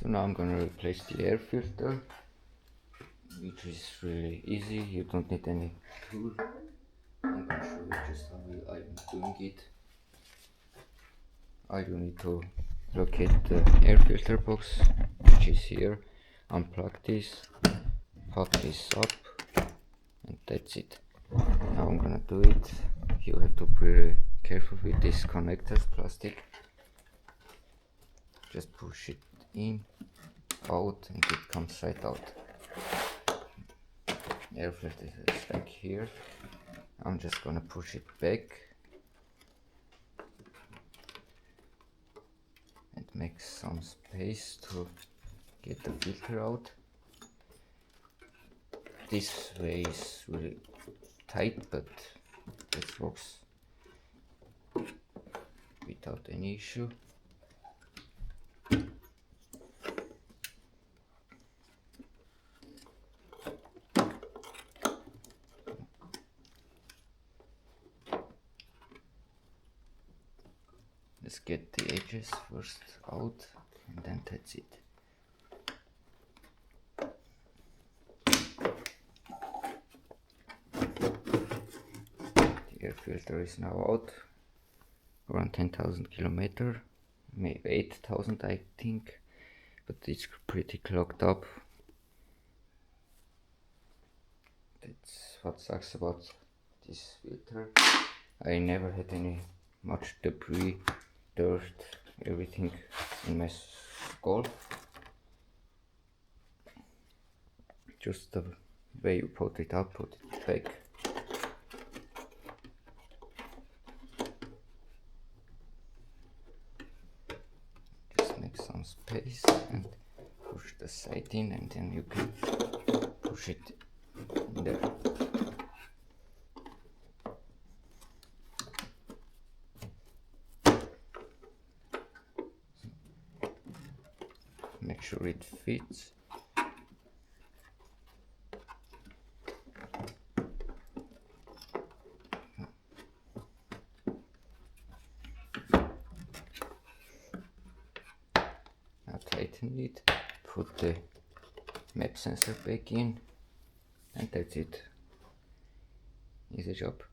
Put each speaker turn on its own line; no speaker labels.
now I'm gonna replace the air filter, which is really easy. You don't need any tool. I'm gonna show you just how I'm doing it. I do need to locate the air filter box, which is here. Unplug this, plug this up, and that's it. Now I'm gonna do it. You have to be very careful with these connectors, plastic. Just push it in, out, and it comes right out. Air filter is back here. I'm just gonna push it back and make some space to get the filter out. This way is really tight, but it works without any issue. Let's get the edges first out, and then that's it. The air filter is now out, around 10,000 kilometers, maybe 8,000 I think, but it's pretty clogged up. That's what sucks about this filter. I never had any much debris, dirt, everything in my skull. Just the way you put it out, put it back. Just make some space and push the side in, and then you can push it in there. Make sure it fits. Now tighten it, put the map sensor back in, and that's it. Easy job.